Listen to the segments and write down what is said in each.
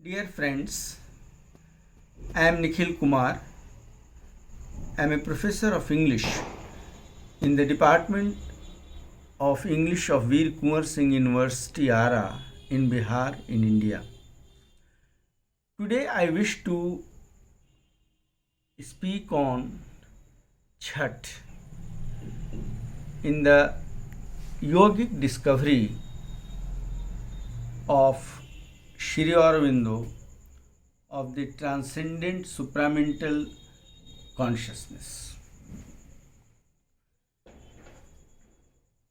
Dear friends, I am Nikhil Kumar. I am a professor of English in the Department of English of Veer Kunwar Singh University, Ara, in Bihar, in India. Today I wish to speak on Chhat in the yogic discovery of Sri Aurobindo of the transcendent supramental consciousness.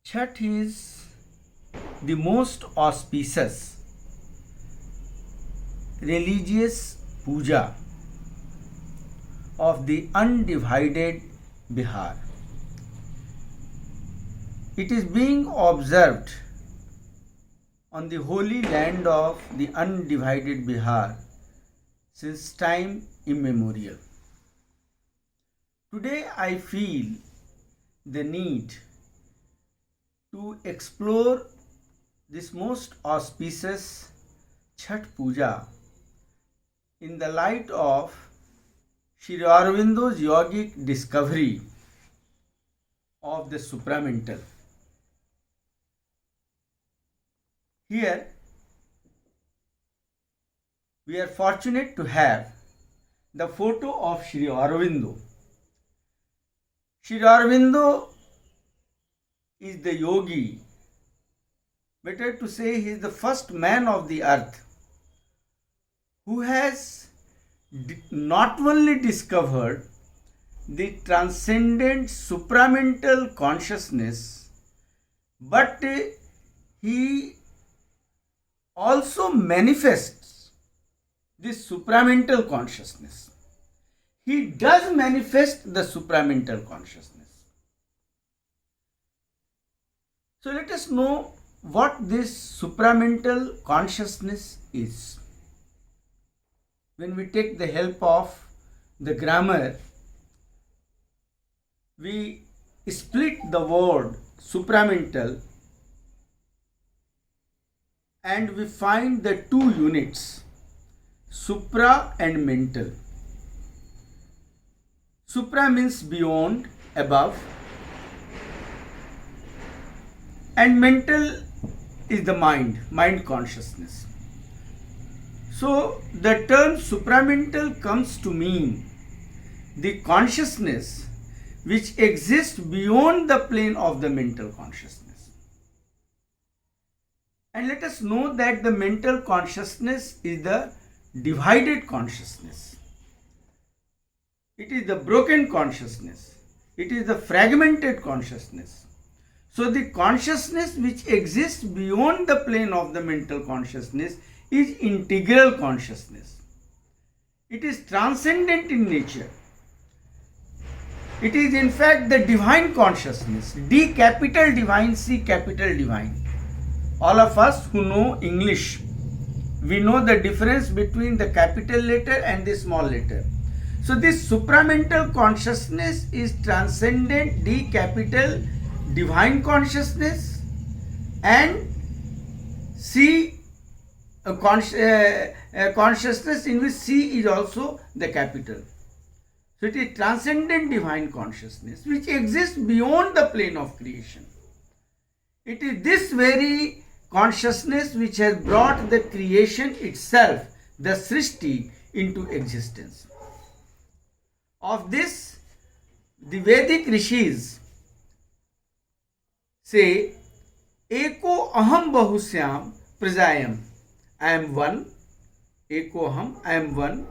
Chhat is the most auspicious religious puja of the undivided Bihar. It is being observed on the holy land of the undivided Bihar since time immemorial. Today I feel the need to explore this most auspicious Chhat Puja in the light of Sri Aurobindo's yogic discovery of the supramental. Here, we are fortunate to have the photo of Sri Aurobindo. Sri Aurobindo is the yogi, better to say he is the first man of the earth who has not only discovered the transcendent supramental consciousness, but he also manifests this supramental consciousness. He does manifest the supramental consciousness. So let us know what this supramental consciousness is. When we take the help of the grammar, we split the word supramental and we find the two units, supra and mental. Supra means beyond, above, and mental is the mind consciousness. So the term supramental comes to mean the consciousness which exists beyond the plane of the mental consciousness. And let us know that the mental consciousness is the divided consciousness. It is the broken consciousness. It is the fragmented consciousness. So the consciousness which exists beyond the plane of the mental consciousness is integral consciousness. It is transcendent in nature. It is in fact the divine consciousness. D capital divine, C capital divine. All of us who know English, we know the difference between the capital letter and the small letter. So this supramental consciousness is transcendent D capital divine consciousness, and C consciousness in which C is also the capital. So it is transcendent divine consciousness which exists beyond the plane of creation. It is this very consciousness which has brought the creation itself, the Srishti, into existence. Of this, the Vedic rishis say, Eko aham bahusyam prajayam. I am one. Eko aham, I am one.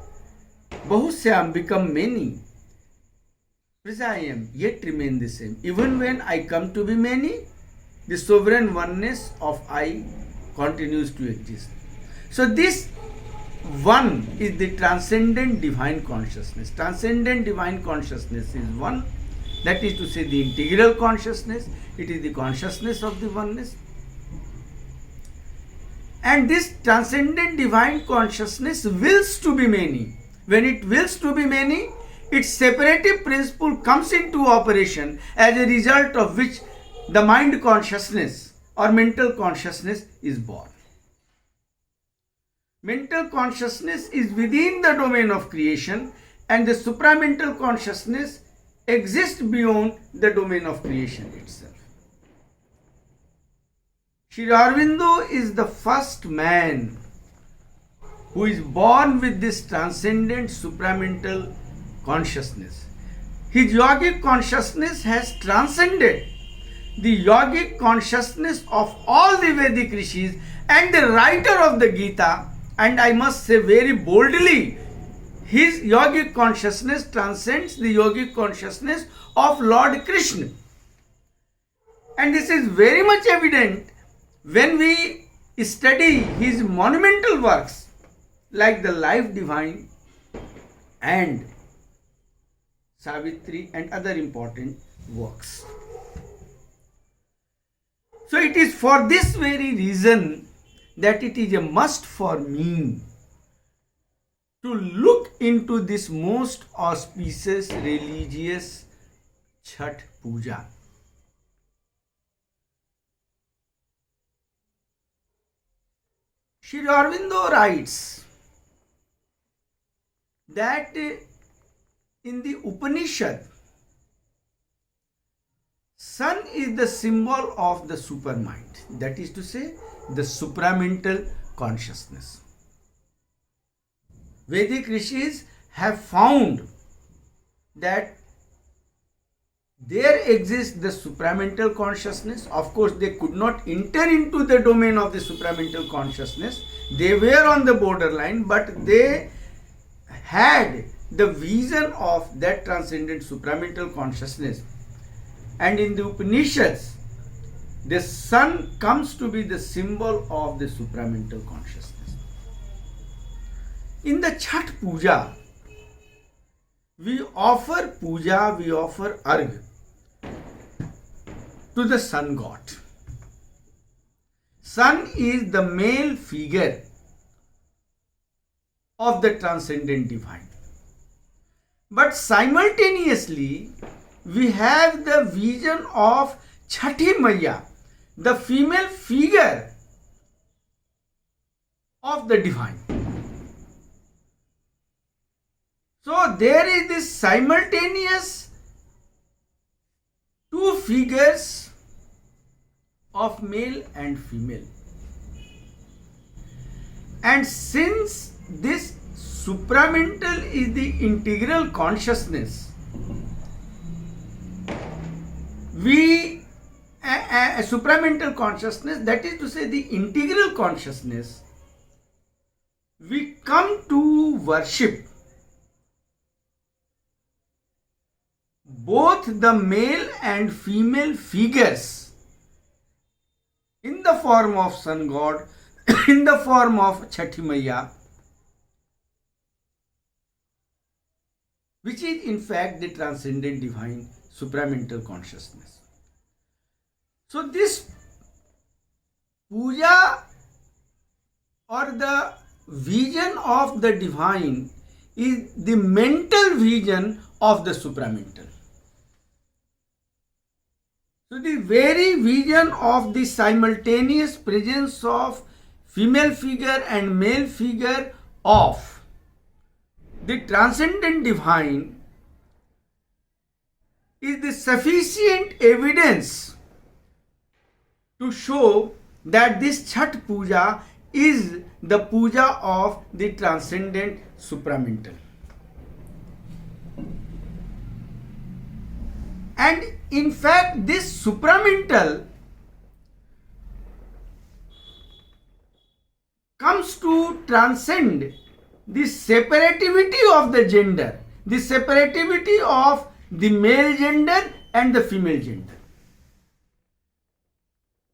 Bahusyam, become many. Prajayam, yet remain the same. Even when I come to be many, the sovereign oneness of I continues to exist. So this one is the transcendent divine consciousness. Transcendent divine consciousness is one. That is to say the integral consciousness. It is the consciousness of the oneness. And this transcendent divine consciousness wills to be many. When it wills to be many, its separative principle comes into operation, as a result of which the mind consciousness or mental consciousness is born. Mental consciousness is within the domain of creation, and the supramental consciousness exists beyond the domain of creation itself. Sri Aurobindo is the first man who is born with this transcendent supramental consciousness. His yogic consciousness has transcended the yogic consciousness of all the Vedic rishis and the writer of the Gita, and I must say very boldly, his yogic consciousness transcends the yogic consciousness of Lord Krishna. And this is very much evident when we study his monumental works like the Life Divine and Savitri and other important works. So it is for this very reason that it is a must for me to look into this most auspicious religious Chhath Puja. Sri Aurobindo writes that in the Upanishad, sun is the symbol of the supermind, that is to say, the supramental consciousness. Vedic rishis have found that there exists the supramental consciousness. Of course, they could not enter into the domain of the supramental consciousness. They were on the borderline, but they had the vision of that transcendent supramental consciousness. And in the Upanishads, the sun comes to be the symbol of the supramental consciousness. In the Chhath Puja, we offer argh to the sun god. Sun is the male figure of the transcendent divine. But simultaneously, we have the vision of Chhathi Maiya, the female figure of the divine. So there is this simultaneous two figures of male and female. And since this supramental is the integral consciousness, a supramental consciousness, that is to say the integral consciousness, we come to worship both the male and female figures in the form of sun god, in the form of Chhathi Maiya, which is in fact the transcendent divine supramental consciousness. So this puja or the vision of the divine is the mental vision of the supramental. So the very vision of the simultaneous presence of female figure and male figure of the transcendent divine is the sufficient evidence to show that this Chhath Puja is the puja of the transcendent supramental. And in fact, this supramental comes to transcend the separativity of the gender, the separativity of the male gender and the female gender,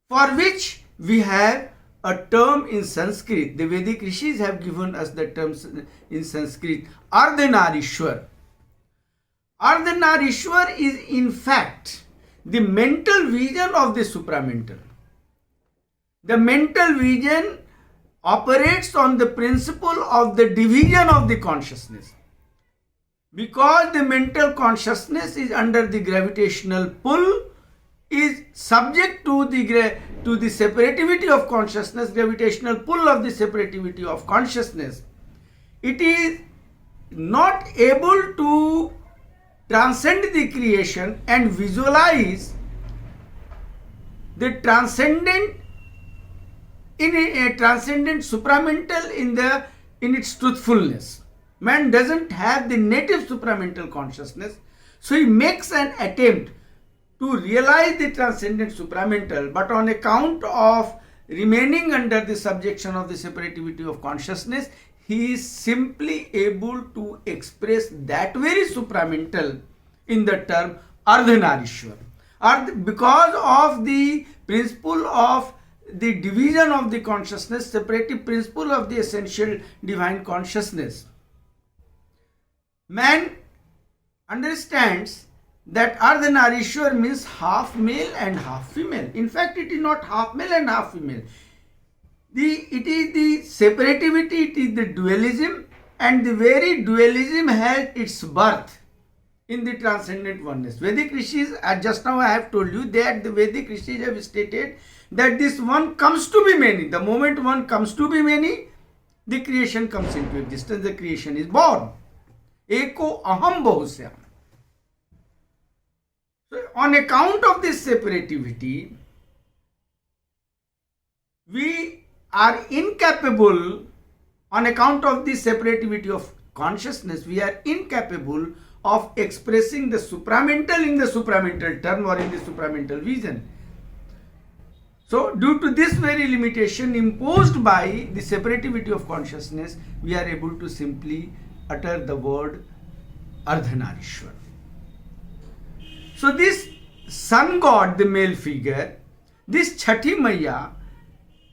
for which we have a term in Sanskrit. The Vedic rishis have given us the terms in Sanskrit, Ardhanarishwar. Ardhanarishwar is in fact the mental vision of the supramental. The mental vision operates on the principle of the division of the consciousness. Because the mental consciousness is under the gravitational pull, is subject to to the separativity of consciousness, gravitational pull of the separativity of consciousness, it is not able to transcend the creation and visualize the transcendent in a transcendent supramental in its truthfulness. Man doesn't have the native supramental consciousness, so he makes an attempt to realize the transcendent supramental, but on account of remaining under the subjection of the separativity of consciousness, he is simply able to express that very supramental in the term Ardhanarishwar. Because of the principle of the division of the consciousness, separative principle of the essential divine consciousness, man understands that Ardhanarishwar means half male and half female. In fact, it is not half male and half female. It is the separativity, it is the dualism, and the very dualism has its birth in the transcendent oneness. Vedic rishis, as just now I have told you, that the Vedic rishis have stated that this one comes to be many. The moment one comes to be many, the creation comes into existence, the creation is born. Eko aham bahusyam. So on account of this separativity, we are incapable, on account of the separativity of consciousness, we are incapable of expressing the supramental in the supramental term or in the supramental vision. So due to this very limitation imposed by the separativity of consciousness, we are able to simply utter the word Ardhanarishwar. So this sun god, the male figure, this Chhathi Maya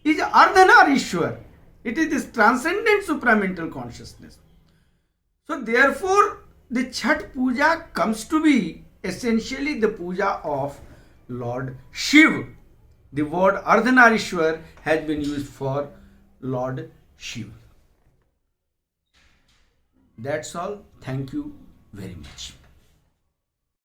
is Ardhanarishwar. It is this transcendent supramental consciousness. So therefore, the Chhat Puja comes to be essentially the puja of Lord Shiv. The word Ardhanarishwar has been used for Lord Shiv. That's all. Thank you very much.